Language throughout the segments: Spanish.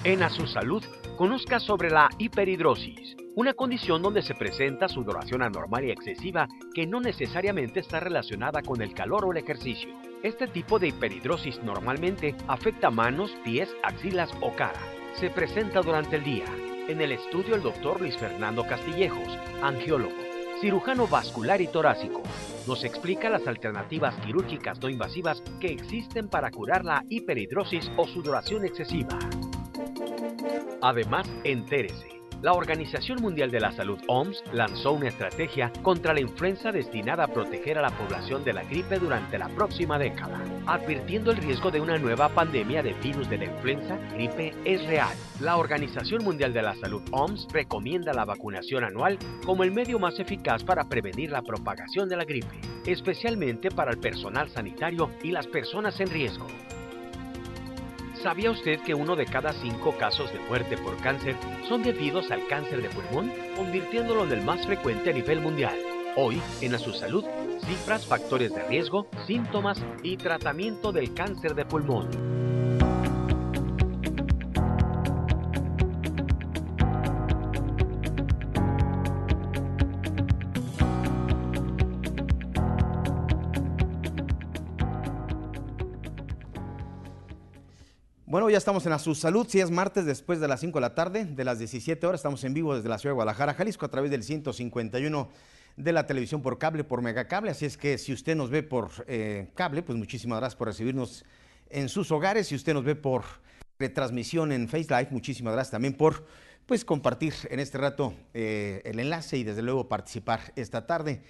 En A Su Salud, conozca sobre la hiperhidrosis, una condición donde se presenta sudoración anormal y excesiva que no necesariamente está relacionada con el calor o el ejercicio. Este tipo de hiperhidrosis normalmente afecta manos, pies, axilas o cara. Se presenta durante el día. En el estudio, el doctor Luis Fernando Castillejos, angiólogo, cirujano vascular y torácico, nos explica las alternativas quirúrgicas no invasivas que existen para curar la hiperhidrosis o sudoración excesiva. Además, entérese. La Organización Mundial de la Salud, OMS, lanzó una estrategia contra la influenza destinada a proteger a la población de la gripe durante la próxima década, advirtiendo el riesgo de una nueva pandemia de virus de la influenza, gripe, es real. La Organización Mundial de la Salud, OMS, recomienda la vacunación anual como el medio más eficaz para prevenir la propagación de la gripe, especialmente para el personal sanitario y las personas en riesgo. ¿Sabía usted que 1 de cada 5 casos de muerte por cáncer son debidos al cáncer de pulmón, convirtiéndolo en el más frecuente a nivel mundial? Hoy, en A Su Salud, cifras, factores de riesgo, síntomas y tratamiento del cáncer de pulmón. Bueno, ya estamos en A Su Salud, si es martes después de las 5 de la tarde, de las 17 horas, estamos en vivo desde la ciudad de Guadalajara, Jalisco, a través del 151 de la televisión por cable, por Megacable, así es que si usted nos ve por cable, pues muchísimas gracias por recibirnos en sus hogares, si usted nos ve por retransmisión en Face Live, muchísimas gracias también por pues compartir en este rato el enlace y desde luego participar esta tarde.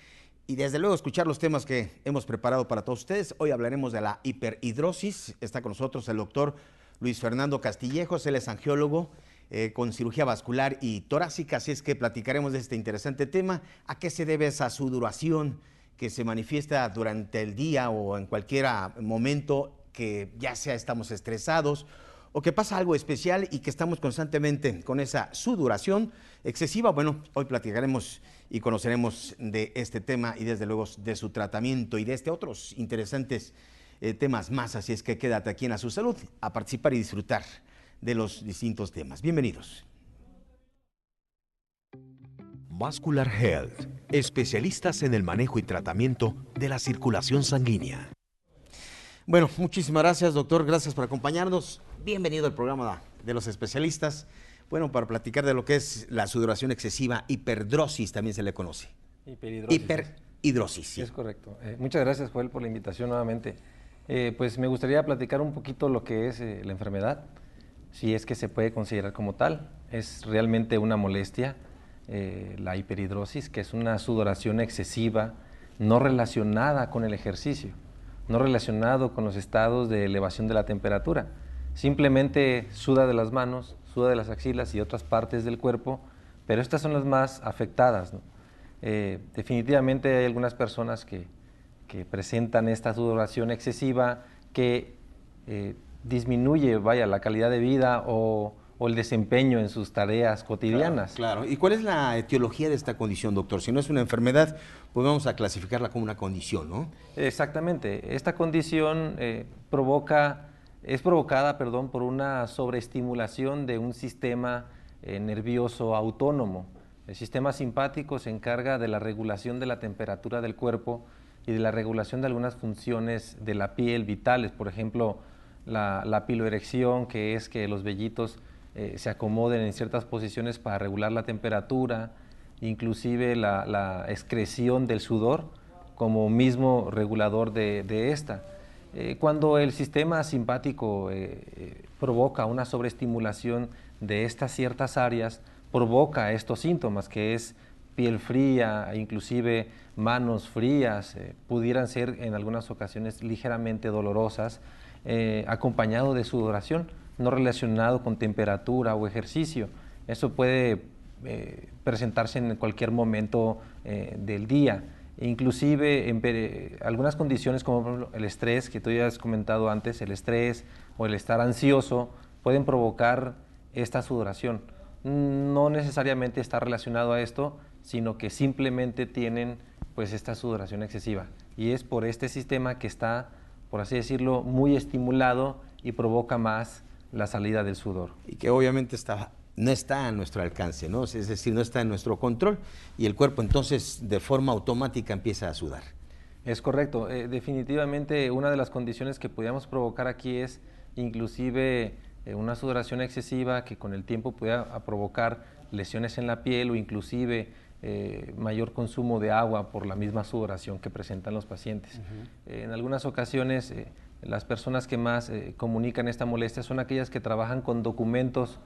Y desde luego escuchar los temas que hemos preparado para todos ustedes. Hoy hablaremos de la hiperhidrosis, está con nosotros el doctor Luis Fernando Castillejos, él es angiólogo con cirugía vascular y torácica, así es que platicaremos de este interesante tema. ¿A qué se debe esa sudoración que se manifiesta durante el día o en cualquier momento que ya sea estamos estresados o que pasa algo especial y que estamos constantemente con esa sudoración excesiva? Bueno, hoy platicaremos y conoceremos de este tema y desde luego de su tratamiento y de otros interesantes temas más, así es que quédate aquí en A Su Salud a participar y disfrutar de los distintos temas. Bienvenidos. Vascular Health, especialistas en el manejo y tratamiento de la circulación sanguínea. Bueno, muchísimas gracias, doctor, gracias por acompañarnos. Bienvenido al programa de los especialistas. Bueno, para platicar de lo que es la sudoración excesiva, hiperdrosis también se le conoce. Hiperhidrosis. Sí. Es correcto. Muchas gracias, Joel, por la invitación nuevamente. Pues me gustaría platicar un poquito lo que es la enfermedad, si es que se puede considerar como tal. Es realmente una molestia, la hiperhidrosis, que es una sudoración excesiva no relacionada con el ejercicio, no relacionado con los estados de elevación de la temperatura. Simplemente suda de las manos, suda de las axilas y otras partes del cuerpo, pero estas son las más afectadas, ¿no? Definitivamente hay algunas personas que presentan esta sudoración excesiva que disminuye, la calidad de vida o el desempeño en sus tareas cotidianas. Claro. ¿Y cuál es la etiología de esta condición, doctor? Si no es una enfermedad, pues vamos a clasificarla como una condición, ¿no? Exactamente. Esta condición es provocada por una sobreestimulación de un sistema nervioso autónomo. El sistema simpático se encarga de la regulación de la temperatura del cuerpo y de la regulación de algunas funciones de la piel vitales, por ejemplo, la piloerección, que es que los vellitos se acomoden en ciertas posiciones para regular la temperatura, inclusive la excreción del sudor como mismo regulador de esta. Cuando el sistema simpático provoca una sobreestimulación de estas ciertas áreas, provoca estos síntomas, que es piel fría, inclusive manos frías, pudieran ser en algunas ocasiones ligeramente dolorosas, acompañado de sudoración, no relacionado con temperatura o ejercicio. Eso puede presentarse en cualquier momento del día. Inclusive algunas condiciones como por ejemplo, el estrés, que tú ya has comentado antes, el estrés o el estar ansioso pueden provocar esta sudoración. No necesariamente está relacionado a esto, sino que simplemente tienen pues esta sudoración excesiva. Y es por este sistema que está, por así decirlo, muy estimulado y provoca más la salida del sudor. Y que obviamente no está a nuestro alcance, ¿no? Es decir, no está en nuestro control y el cuerpo entonces de forma automática empieza a sudar. Es correcto. Definitivamente una de las condiciones que podríamos provocar aquí es inclusive una sudoración excesiva que con el tiempo pueda provocar lesiones en la piel o inclusive mayor consumo de agua por la misma sudoración que presentan los pacientes. En algunas ocasiones las personas que más comunican esta molestia son aquellas que trabajan con documentos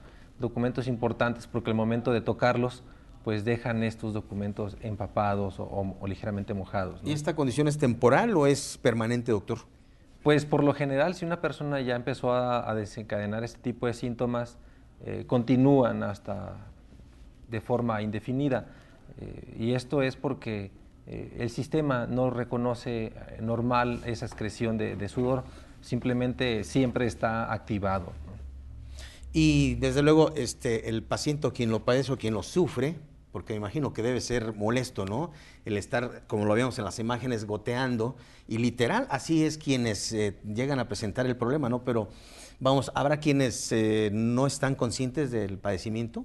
importantes, porque al momento de tocarlos pues dejan estos documentos empapados o ligeramente mojados, ¿no? ¿Y esta condición es temporal o es permanente, doctor? Pues por lo general, si una persona ya empezó a desencadenar este tipo de síntomas, continúan hasta de forma indefinida. Y esto es porque el sistema no reconoce normal esa excreción de sudor, simplemente siempre está activado, ¿no? Y desde luego el paciente o quien lo padece o quien lo sufre, porque me imagino que debe ser molesto, ¿no? El estar, como lo vemos en las imágenes, goteando, y literal, así es quienes llegan a presentar el problema, ¿no? Pero vamos, ¿habrá quienes no están conscientes del padecimiento?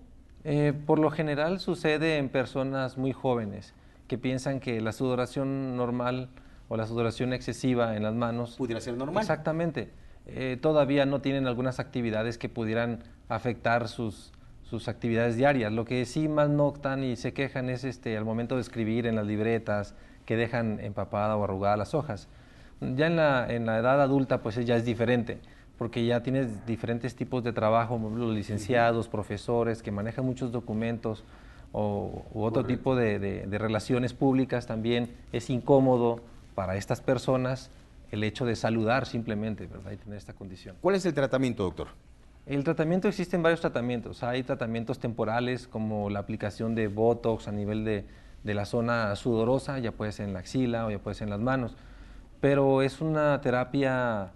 Por lo general sucede en personas muy jóvenes que piensan que la sudoración normal o la sudoración excesiva en las manos ¿Pudiera ser normal? Exactamente. Todavía no tienen algunas actividades que pudieran afectar sus actividades diarias. Lo que sí más notan y se quejan es al momento de escribir en las libretas que dejan empapada o arrugada las hojas. Ya en la edad adulta pues ya es diferente, porque ya tienes diferentes tipos de trabajo, los licenciados, profesores que manejan muchos documentos u otro tipo de relaciones públicas. También es incómodo para estas personas el hecho de saludar simplemente, ¿verdad? Y tener esta condición. ¿Cuál es el tratamiento, doctor? El tratamiento, existen varios tratamientos. Hay tratamientos temporales como la aplicación de Botox a nivel de la zona sudorosa, ya puede ser en la axila o ya puede ser en las manos, pero es una terapia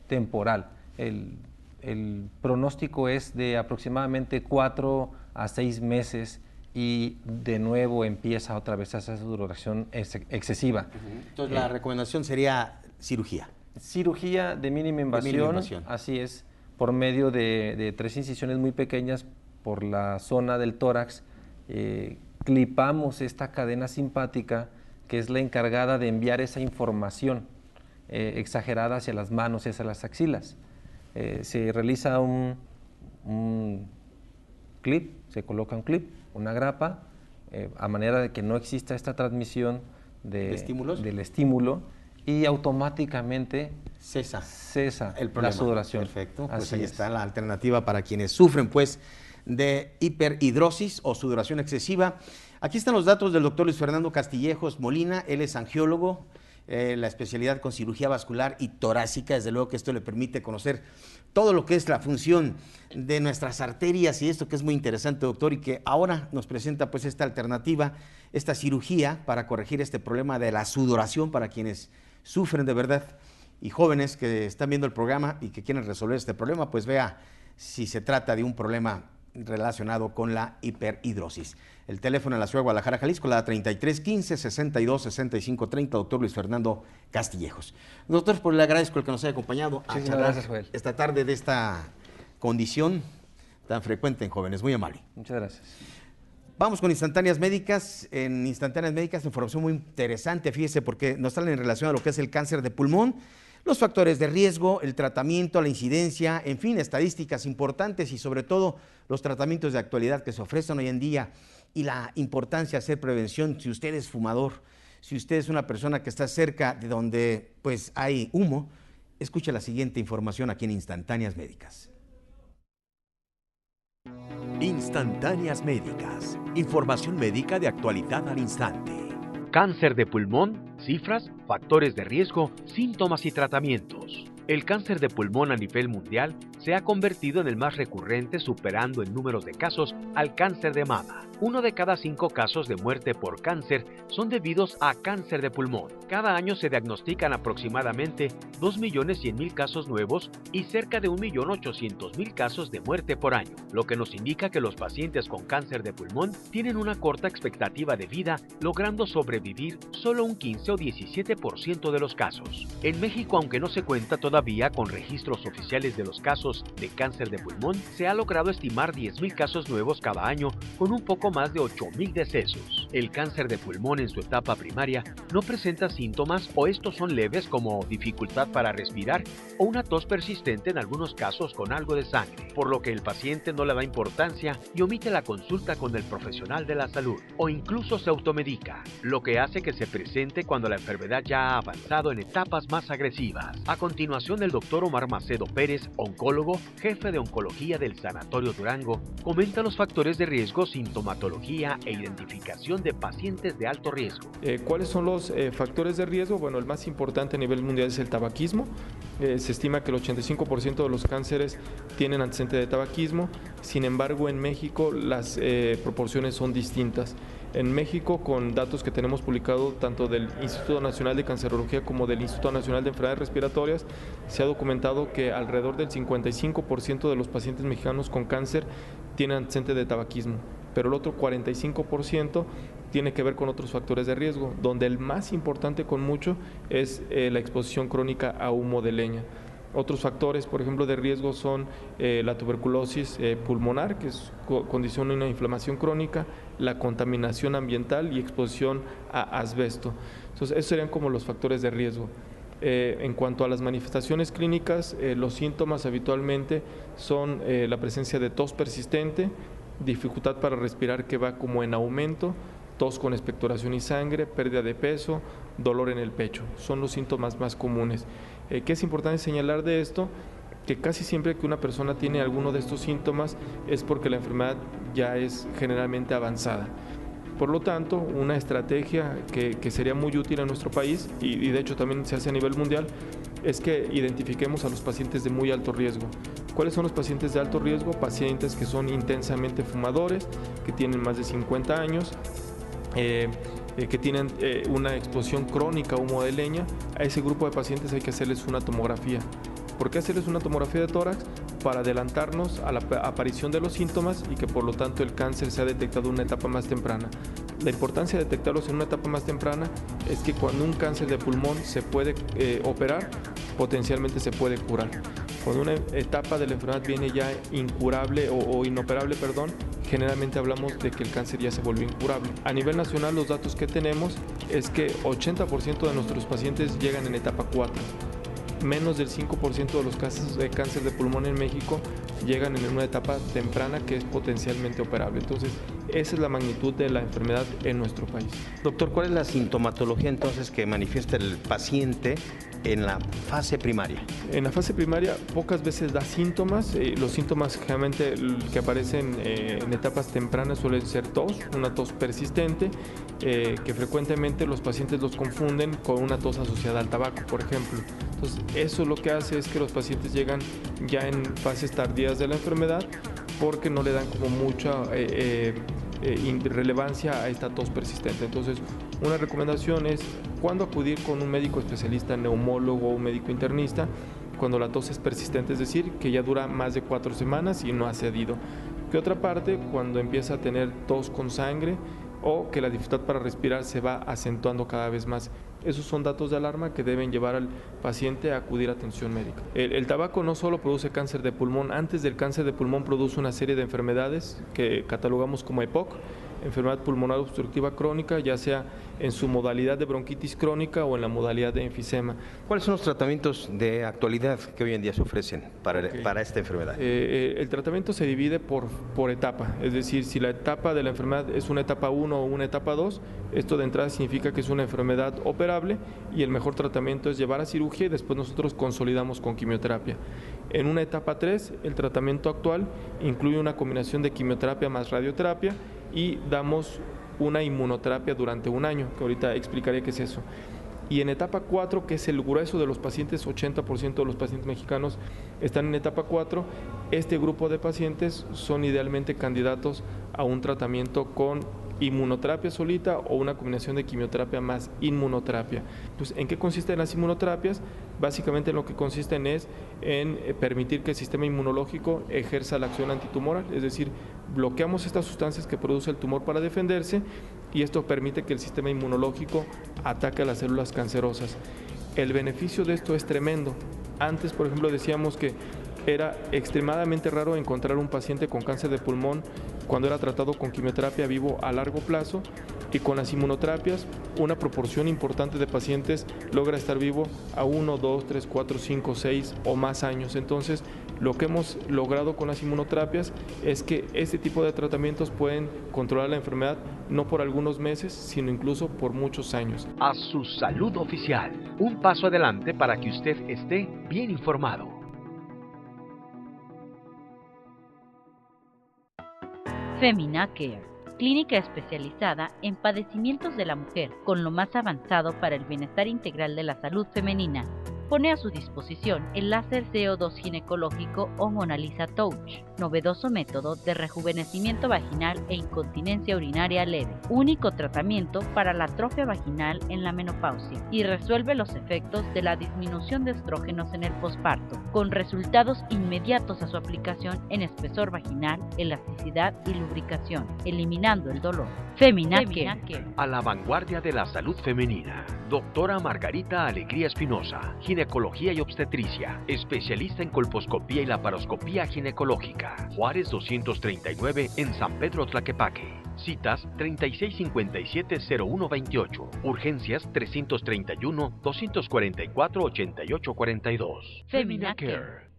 temporal. El pronóstico es de aproximadamente 4 a 6 meses y de nuevo empieza otra vez esa sudoración excesiva. Entonces la recomendación sería cirugía. Cirugía de mínima invasión, así es, por medio de 3 incisiones muy pequeñas por la zona del tórax. Clipamos esta cadena simpática que es la encargada de enviar esa información exagerada hacia las manos y hacia las axilas. Se realiza un clip, se coloca un clip, una grapa, a manera de que no exista esta transmisión del estímulo, y automáticamente cesa la sudoración. Perfecto, pues ahí está la alternativa para quienes sufren pues de hiperhidrosis o sudoración excesiva. Aquí están los datos del doctor Luis Fernando Castillejos Molina. Él es angiólogo, la especialidad con cirugía vascular y torácica. Desde luego que esto le permite conocer todo lo que es la función de nuestras arterias y esto que es muy interesante, doctor, y que ahora nos presenta pues esta alternativa, esta cirugía para corregir este problema de la sudoración para quienes sufren de verdad, y jóvenes que están viendo el programa y que quieren resolver este problema, pues vea si se trata de un problema relacionado con la hiperhidrosis. El teléfono en la ciudad de Guadalajara, Jalisco, la 3315-626530, doctor Luis Fernando Castillejos. Doctor, pues le agradezco el que nos haya acompañado a charlar esta tarde de esta condición tan frecuente en jóvenes. Muy amable. Muchas gracias. Vamos con Instantáneas Médicas. En Instantáneas Médicas, información muy interesante, fíjese, porque nos salen en relación a lo que es el cáncer de pulmón, los factores de riesgo, el tratamiento, la incidencia, en fin, estadísticas importantes y sobre todo los tratamientos de actualidad que se ofrecen hoy en día y la importancia de hacer prevención. Si usted es fumador, si usted es una persona que está cerca de donde pues hay humo, escuche la siguiente información aquí en Instantáneas Médicas. Instantáneas Médicas. Información médica de actualidad al instante. Cáncer de pulmón, cifras, factores de riesgo, síntomas y tratamientos. El cáncer de pulmón a nivel mundial se ha convertido en el más recurrente, superando en números de casos al cáncer de mama. 1 de cada 5 casos de muerte por cáncer son debidos a cáncer de pulmón. Cada año se diagnostican aproximadamente 2.100.000 casos nuevos y cerca de 1.800.000 casos de muerte por año, lo que nos indica que los pacientes con cáncer de pulmón tienen una corta expectativa de vida, logrando sobrevivir solo un 15 o 17% de los casos. En México, aunque no se cuenta todavía con registros oficiales de los casos de cáncer de pulmón, se ha logrado estimar 10.000 casos nuevos cada año con un poco más de 8.000 decesos. El cáncer de pulmón en su etapa primaria no presenta síntomas o estos son leves como dificultad para respirar o una tos persistente en algunos casos con algo de sangre, por lo que el paciente no le da importancia y omite la consulta con el profesional de la salud o incluso se automedica, lo que hace que se presente cuando la enfermedad ya ha avanzado en etapas más agresivas. A continuación, el doctor Omar Macedo Pérez, oncólogo, jefe de oncología del Sanatorio Durango, comenta los factores de riesgo, sintomatología e identificación de pacientes de alto riesgo. ¿Cuáles son los factores de riesgo? Bueno, el más importante a nivel mundial es el tabaquismo. Se estima que el 85% de los cánceres tienen antecedente de tabaquismo. Sin embargo, en México las proporciones son distintas. En México, con datos que tenemos publicados tanto del Instituto Nacional de Cancerología como del Instituto Nacional de Enfermedades Respiratorias, se ha documentado que alrededor del 55% de los pacientes mexicanos con cáncer tienen antecedente de tabaquismo, pero el otro 45% tiene que ver con otros factores de riesgo, donde el más importante con mucho es la exposición crónica a humo de leña. Otros factores, por ejemplo, de riesgo son la tuberculosis pulmonar, que es condición de una inflamación crónica, la contaminación ambiental y exposición a asbesto. Entonces, esos serían como los factores de riesgo. En cuanto a las manifestaciones clínicas, los síntomas habitualmente son la presencia de tos persistente, dificultad para respirar que va como en aumento, tos con expectoración y sangre, pérdida de peso, dolor en el pecho. Son los síntomas más comunes. ¿Qué es importante señalar de esto? Que casi siempre que una persona tiene alguno de estos síntomas es porque la enfermedad ya es generalmente avanzada. Por lo tanto, una estrategia que sería muy útil en nuestro país, y de hecho también se hace a nivel mundial, es que identifiquemos a los pacientes de muy alto riesgo. ¿Cuáles son los pacientes de alto riesgo? Pacientes que son intensamente fumadores, que tienen más de 50 años, que tienen una exposición crónica a humo de leña. A ese grupo de pacientes hay que hacerles una tomografía. ¿Por qué hacerles una tomografía de tórax? Para adelantarnos a la aparición de los síntomas y que por lo tanto el cáncer sea detectado en una etapa más temprana. La importancia de detectarlos en una etapa más temprana es que cuando un cáncer de pulmón se puede operar, potencialmente se puede curar. Cuando una etapa de la enfermedad viene ya incurable o inoperable, generalmente hablamos de que el cáncer ya se volvió incurable. A nivel nacional, los datos que tenemos es que 80% de nuestros pacientes llegan en etapa 4. Menos del 5% de los casos de cáncer de pulmón en México llegan en una etapa temprana que es potencialmente operable. Entonces, esa es la magnitud de la enfermedad en nuestro país. Doctor, ¿cuál es la sintomatología entonces que manifiesta el paciente en la fase primaria? En la fase primaria pocas veces da síntomas. Los síntomas generalmente que aparecen en etapas tempranas suelen ser tos, una tos persistente, que frecuentemente los pacientes los confunden con una tos asociada al tabaco, por ejemplo. Entonces, eso lo que hace es que los pacientes llegan ya en fases tardías de la enfermedad porque no le dan como mucha relevancia a esta tos persistente. Entonces, una recomendación es cuando acudir con un médico especialista, neumólogo o un médico internista, cuando la tos es persistente, es decir, que ya dura más de 4 semanas y no ha cedido. Que otra parte, cuando empieza a tener tos con sangre o que la dificultad para respirar se va acentuando cada vez más. Esos son datos de alarma que deben llevar al paciente a acudir a atención médica. El tabaco no solo produce cáncer de pulmón, antes del cáncer de pulmón produce una serie de enfermedades que catalogamos como EPOC, enfermedad pulmonar obstructiva crónica, ya sea en su modalidad de bronquitis crónica o en la modalidad de enfisema. ¿Cuáles son los tratamientos de actualidad que hoy en día se ofrecen para esta enfermedad? El tratamiento se divide por etapa, es decir, si la etapa de la enfermedad es una etapa 1 o una etapa 2, esto de entrada significa que es una enfermedad operable y el mejor tratamiento es llevar a cirugía y después nosotros consolidamos con quimioterapia. En una etapa 3, el tratamiento actual incluye una combinación de quimioterapia más radioterapia y damos una inmunoterapia durante un año, que ahorita explicaré qué es eso. Y en etapa 4, que es el grueso de los pacientes, 80% de los pacientes mexicanos están en etapa 4, este grupo de pacientes son idealmente candidatos a un tratamiento con inmunoterapia solita o una combinación de quimioterapia más inmunoterapia. Entonces, ¿en qué consisten las inmunoterapias? Básicamente lo que consisten es en permitir que el sistema inmunológico ejerza la acción antitumoral, es decir, bloqueamos estas sustancias que produce el tumor para defenderse y esto permite que el sistema inmunológico ataque a las células cancerosas. El beneficio de esto es tremendo. Antes, por ejemplo, decíamos que era extremadamente raro encontrar un paciente con cáncer de pulmón cuando era tratado con quimioterapia vivo a largo plazo, y con las inmunoterapias una proporción importante de pacientes logra estar vivo a 1, 2, 3, 4, 5, 6 o más años. Entonces, lo que hemos logrado con las inmunoterapias es que este tipo de tratamientos pueden controlar la enfermedad no por algunos meses, sino incluso por muchos años. A su salud oficial, un paso adelante para que usted esté bien informado. Femina Care, clínica especializada en padecimientos de la mujer, con lo más avanzado para el bienestar integral de la salud femenina. Pone a su disposición el láser CO2 ginecológico o Mona Lisa Touch, novedoso método de rejuvenecimiento vaginal e incontinencia urinaria leve, único tratamiento para la atrofia vaginal en la menopausia, y resuelve los efectos de la disminución de estrógenos en el posparto, con resultados inmediatos a su aplicación en espesor vaginal, elasticidad y lubricación, eliminando el dolor. Femina Care. A la vanguardia de la salud femenina. Doctora Margarita Alegría Espinosa, ginecología y obstetricia, especialista en colposcopía y laparoscopía ginecológica. Juárez 239 en San Pedro Tlaquepaque. Citas 3657-0128. Urgencias 331-244-8842. Femina Care.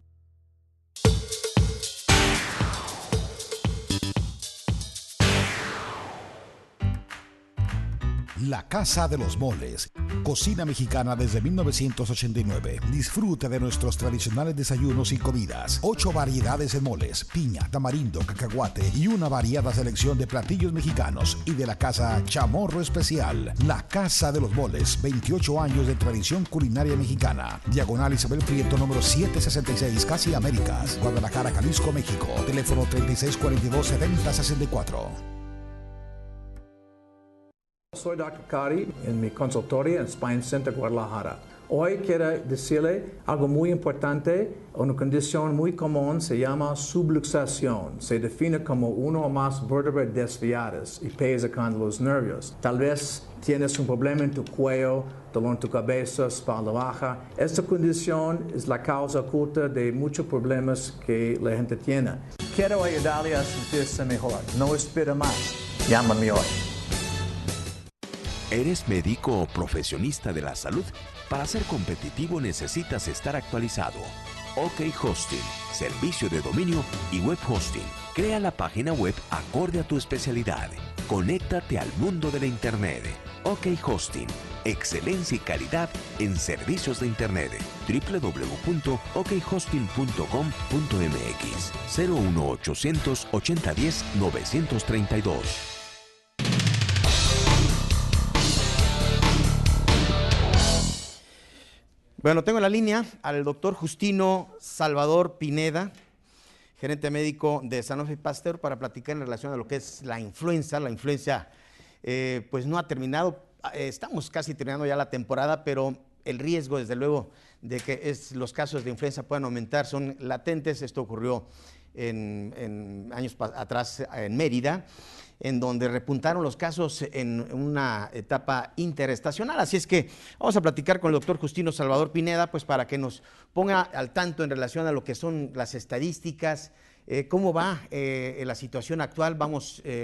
La Casa de los Moles. Cocina mexicana desde 1989. Disfrute de nuestros tradicionales desayunos y comidas. 8 variedades en moles, piña, tamarindo, cacahuate y una variada selección de platillos mexicanos y de la casa Chamorro Especial. La Casa de los Moles, 28 años de tradición culinaria mexicana. Diagonal Isabel Prieto, número 766, Casi Américas, Guadalajara, Jalisco, México. Teléfono 3642-7064. Soy Dr. Cari en mi consultorio en Spine Center Guadalajara. Hoy quiero decirle algo muy importante. Una condición muy común se llama subluxación. Se define como uno o más vértebras desviadas y pesa con los nervios. Tal vez tienes un problema en tu cuello, dolor en tu cabeza, espalda baja. Esta condición es la causa oculta de muchos problemas que la gente tiene. Quiero ayudarle a sentirse mejor. No espere más. Llámame hoy. ¿Eres médico o profesionista de la salud? Para ser competitivo necesitas estar actualizado. OK Hosting, servicio de dominio y web hosting. Crea la página web acorde a tu especialidad. Conéctate al mundo de la Internet. OK Hosting, excelencia y calidad en servicios de Internet. www.okhosting.com.mx 01800 8010 932. Bueno, tengo en la línea al doctor Justino Salvador Pineda, gerente médico de Sanofi Pasteur, para platicar en relación a lo que es la influenza. La influenza pues no ha terminado, estamos casi terminando ya la temporada, pero el riesgo desde luego de que los casos de influenza puedan aumentar son latentes. Esto ocurrió en años atrás en Mérida, en donde repuntaron los casos en una etapa interestacional. Así es que vamos a platicar con el doctor Justino Salvador Pineda, pues para que nos ponga al tanto en relación a lo que son las estadísticas, cómo va la situación actual,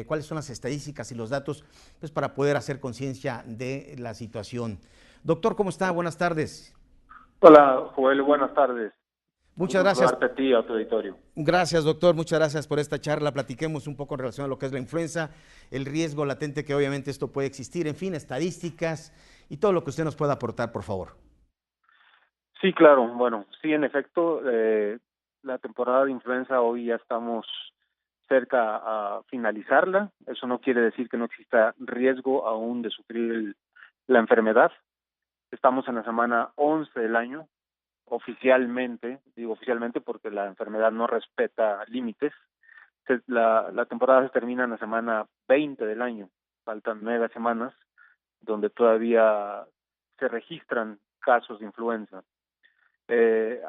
cuáles son las estadísticas y los datos, pues para poder hacer conciencia de la situación. Doctor, ¿cómo está? Buenas tardes. Hola, Joel, buenas tardes. Muchas gracias. A ti y a tu auditorio. Gracias, doctor. Muchas gracias por esta charla. Platiquemos un poco en relación a lo que es la influenza, el riesgo latente que obviamente esto puede existir, en fin, estadísticas y todo lo que usted nos pueda aportar, por favor. Sí, claro. Bueno, sí, en efecto, la temporada de influenza hoy ya estamos cerca a finalizarla. Eso no quiere decir que no exista riesgo aún de sufrir la enfermedad. Estamos en la semana 11 del año, oficialmente, digo oficialmente porque la enfermedad no respeta límites. La temporada se termina en la semana 20 del año, faltan 9 semanas, donde todavía se registran casos de influenza.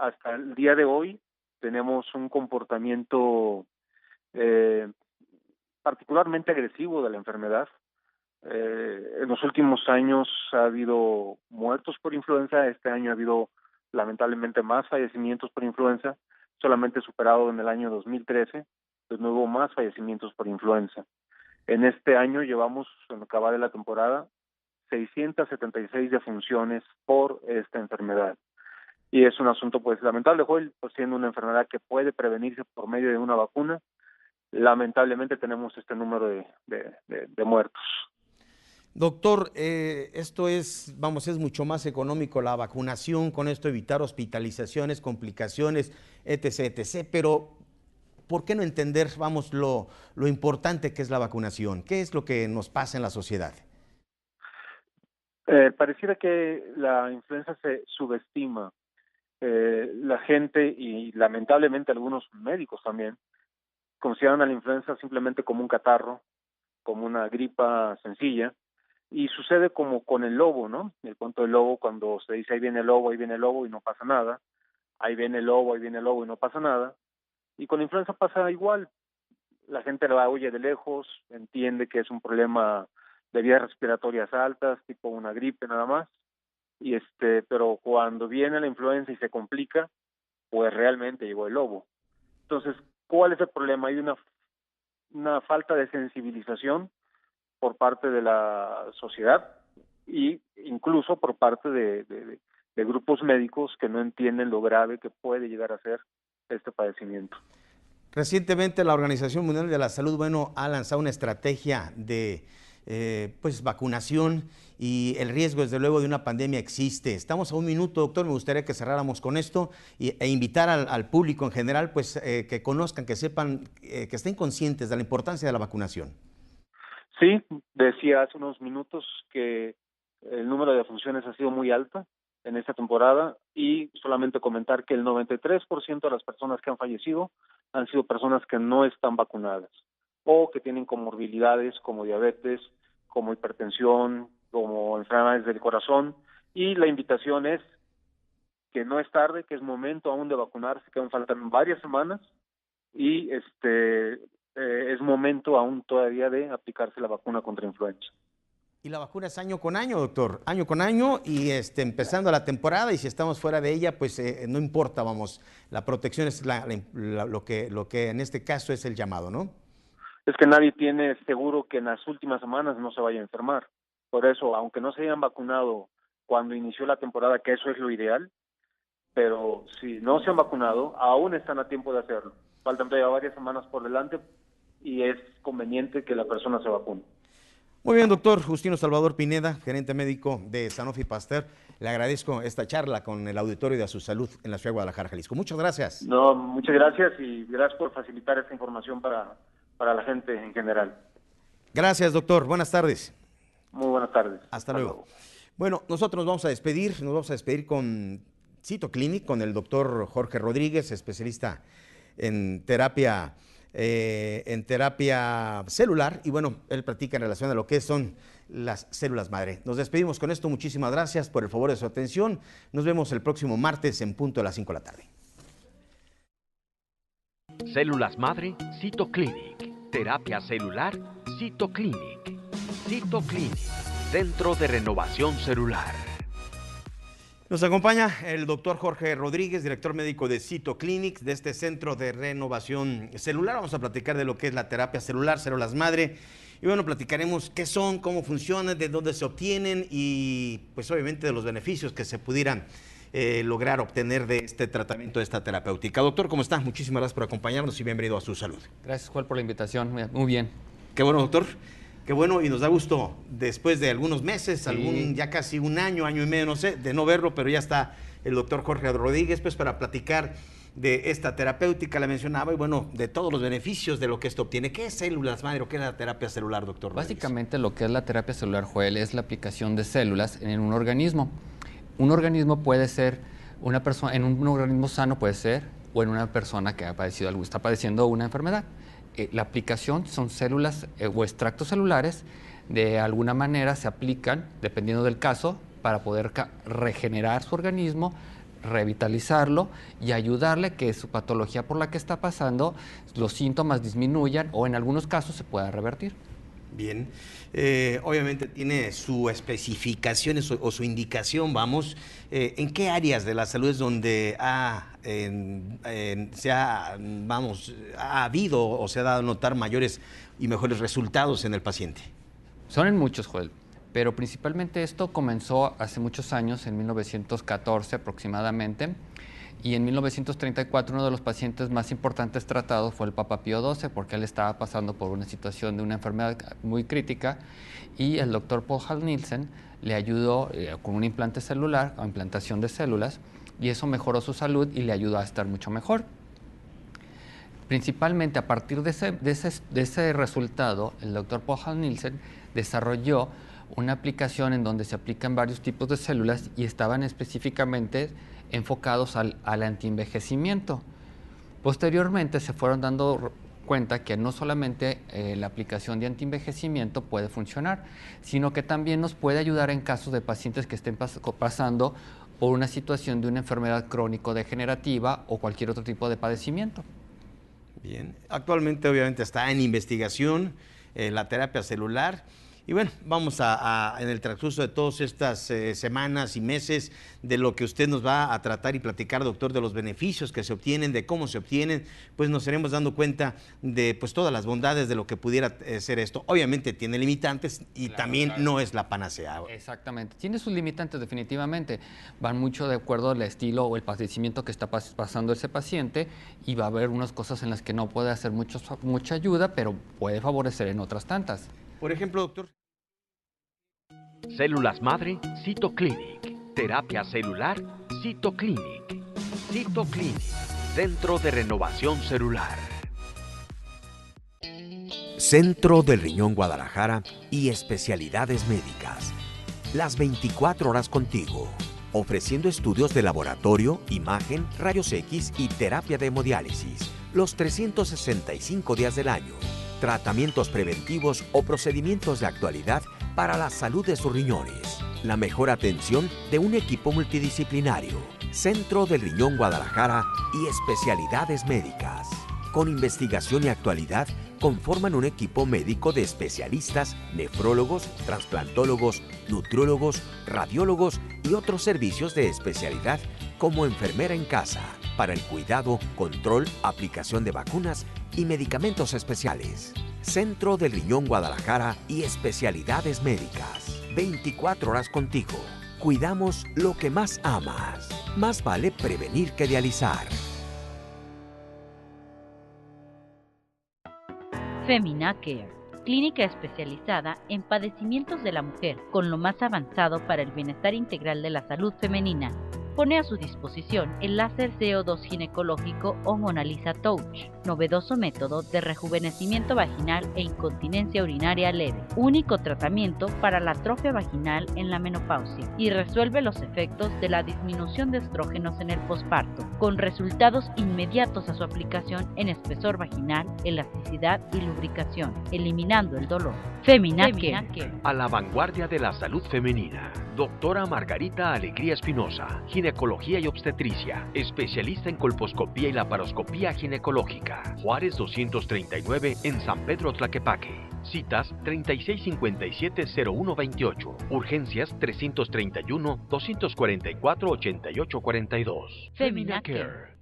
Hasta el día de hoy tenemos un comportamiento particularmente agresivo de la enfermedad. En los últimos años ha habido muertos por influenza, este año ha habido lamentablemente más fallecimientos por influenza, solamente superado en el año 2013, pues no hubo más fallecimientos por influenza. En este año llevamos, en lo que va de la temporada, 676 defunciones por esta enfermedad. Y es un asunto pues lamentable, Joel, pues siendo una enfermedad que puede prevenirse por medio de una vacuna, lamentablemente tenemos este número de muertos. Doctor, esto es, es mucho más económico la vacunación, con esto evitar hospitalizaciones, complicaciones, etc., etc., pero ¿por qué no entender, lo importante que es la vacunación? ¿Qué es lo que nos pasa en la sociedad? Pareciera que la influenza se subestima. La gente y lamentablemente algunos médicos también consideran a la influenza simplemente como un catarro, como una gripa sencilla, y sucede como con el lobo, ¿no? El cuento del lobo, cuando se dice ahí viene el lobo y no pasa nada, ahí viene el lobo y no pasa nada, y con la influenza pasa igual. La gente la oye de lejos, entiende que es un problema de vías respiratorias altas, tipo una gripe nada más, pero cuando viene la influenza y se complica, pues realmente llegó el lobo. Entonces, ¿cuál es el problema? Hay una falta de sensibilización por parte de la sociedad e incluso por parte de grupos médicos que no entienden lo grave que puede llegar a ser este padecimiento. Recientemente la Organización Mundial de la Salud, ha lanzado una estrategia de vacunación, y el riesgo desde luego de una pandemia existe. Estamos a un minuto, doctor, me gustaría que cerráramos con esto e invitar al público en general que conozcan, que sepan, que estén conscientes de la importancia de la vacunación. Sí, decía hace unos minutos que el número de defunciones ha sido muy alta en esta temporada, y solamente comentar que el 93% de las personas que han fallecido han sido personas que no están vacunadas o que tienen comorbilidades como diabetes, como hipertensión, como enfermedades del corazón, y la invitación es que no es tarde, que es momento aún de vacunarse, que aún faltan varias semanas, y es momento aún todavía de aplicarse la vacuna contra influenza. Y la vacuna es año con año, doctor, año con año, y empezando la temporada, y si estamos fuera de ella, pues no importa, la protección es lo que en este caso es el llamado, ¿no? Es que nadie tiene seguro que en las últimas semanas no se vaya a enfermar. Por eso, aunque no se hayan vacunado cuando inició la temporada, que eso es lo ideal, pero si no se han vacunado, aún están a tiempo de hacerlo. Faltan todavía varias semanas por delante y es conveniente que la persona se vacune. Muy bien, doctor Justino Salvador Pineda, gerente médico de Sanofi Pasteur. Le agradezco esta charla con el auditorio de A Su Salud en la ciudad de Guadalajara, Jalisco. Muchas gracias. No, muchas gracias, y gracias por facilitar esta información para la gente en general. Gracias, doctor. Buenas tardes. Muy buenas tardes. Hasta luego. Bueno, nosotros nos vamos a despedir con Cytoclinic, con el doctor Jorge Rodríguez, especialista en terapia celular, y él platica en relación a lo que son las células madre. Nos despedimos con esto. Muchísimas gracias por el favor de su atención. Nos vemos el próximo martes en punto de las 5 de la tarde. Células madre, Cytoclinic. Terapia celular, Cytoclinic. Cytoclinic, Centro de Renovación Celular. Nos acompaña el doctor Jorge Rodríguez, director médico de Cytoclinic, de este Centro de Renovación Celular. Vamos a platicar de lo que es la terapia celular, células madre. Y platicaremos qué son, cómo funcionan, de dónde se obtienen y pues obviamente de los beneficios que se pudieran lograr obtener de este tratamiento, de esta terapéutica. Doctor, ¿cómo está? Muchísimas gracias por acompañarnos y bienvenido a Su Salud. Gracias, Juan, por la invitación. Muy bien. Qué bueno, doctor. Qué bueno, y nos da gusto, después de algunos meses, ya casi un año y medio, no sé, de no verlo, pero ya está el doctor Jorge Rodríguez, pues para platicar de esta terapéutica, la mencionaba, y de todos los beneficios de lo que esto obtiene. ¿Qué es células madre o qué es la terapia celular, doctor Rodríguez? Básicamente lo que es la terapia celular, Joel, es la aplicación de células en un organismo. Un organismo puede ser una persona, en un organismo sano puede ser, o en una persona que ha padecido algo, está padeciendo una enfermedad. La aplicación son células o extractos celulares, de alguna manera se aplican, dependiendo del caso, para poder regenerar su organismo, revitalizarlo y ayudarle que su patología por la que está pasando, los síntomas disminuyan o en algunos casos se pueda revertir. Bien, obviamente tiene su especificación o su indicación, vamos, ¿en qué áreas de la salud es donde ha habido o se ha dado a notar mayores y mejores resultados en el paciente? Son en muchos, Joel, pero principalmente esto comenzó hace muchos años, en 1914 aproximadamente, y en 1934 uno de los pacientes más importantes tratados fue el Papa Pío XII, porque él estaba pasando por una situación de una enfermedad muy crítica, y el doctor Paul Hall Nielsen le ayudó con un implante celular, o implantación de células, y eso mejoró su salud y le ayudó a estar mucho mejor. Principalmente a partir de ese resultado, el doctor Paul Hall Nielsen desarrolló una aplicación en donde se aplican varios tipos de células y estaban específicamente enfocados al antienvejecimiento. Posteriormente se fueron dando cuenta que no solamente la aplicación de antienvejecimiento puede funcionar, sino que también nos puede ayudar en casos de pacientes que estén pasando por una situación de una enfermedad crónico-degenerativa o cualquier otro tipo de padecimiento. Bien, actualmente obviamente está en investigación la terapia celular. Y bueno, vamos en el transcurso de todas estas semanas y meses de lo que usted nos va a tratar y platicar, doctor, de los beneficios que se obtienen, de cómo se obtienen, pues nos iremos dando cuenta de pues todas las bondades de lo que pudiera ser esto. Obviamente tiene limitantes y claro, también no es la panacea. Exactamente, tiene sus limitantes definitivamente, van mucho de acuerdo al estilo o el padecimiento que está pasando ese paciente y va a haber unas cosas en las que no puede hacer mucha ayuda, pero puede favorecer en otras tantas. Por ejemplo, doctor. Células madre, Cytoclinic. Terapia celular, Cytoclinic. Cytoclinic, Centro de Renovación Celular. Centro del Riñón Guadalajara y especialidades médicas. Las 24 horas contigo, ofreciendo estudios de laboratorio, imagen, rayos X y terapia de hemodiálisis, los 365 días del año. Tratamientos preventivos o procedimientos de actualidad para la salud de sus riñones. La mejor atención de un equipo multidisciplinario. Centro del Riñón Guadalajara y especialidades médicas. Con investigación y actualidad, conforman un equipo médico de especialistas, nefrólogos, trasplantólogos, nutriólogos, radiólogos y otros servicios de especialidad como enfermera en casa, para el cuidado, control, aplicación de vacunas y medicamentos especiales. Centro del Riñón Guadalajara y especialidades médicas. 24 horas contigo. Cuidamos lo que más amas. Más vale prevenir que dializar. Femina Care, clínica especializada en padecimientos de la mujer, con lo más avanzado para el bienestar integral de la salud femenina. Pone a su disposición el láser CO2 ginecológico o Mona Lisa Touch, novedoso método de rejuvenecimiento vaginal e incontinencia urinaria leve, único tratamiento para la atrofia vaginal en la menopausia y resuelve los efectos de la disminución de estrógenos en el posparto, con resultados inmediatos a su aplicación en espesor vaginal, elasticidad y lubricación, eliminando el dolor. Femina Care. A la vanguardia de la salud femenina. Doctora Margarita Alegría Espinosa, ginecología y obstetricia, especialista en colposcopía y laparoscopía ginecológica. Juárez 239 en San Pedro Tlaquepaque. Citas 3657-0128. Urgencias 331-244-8842. Femina Care.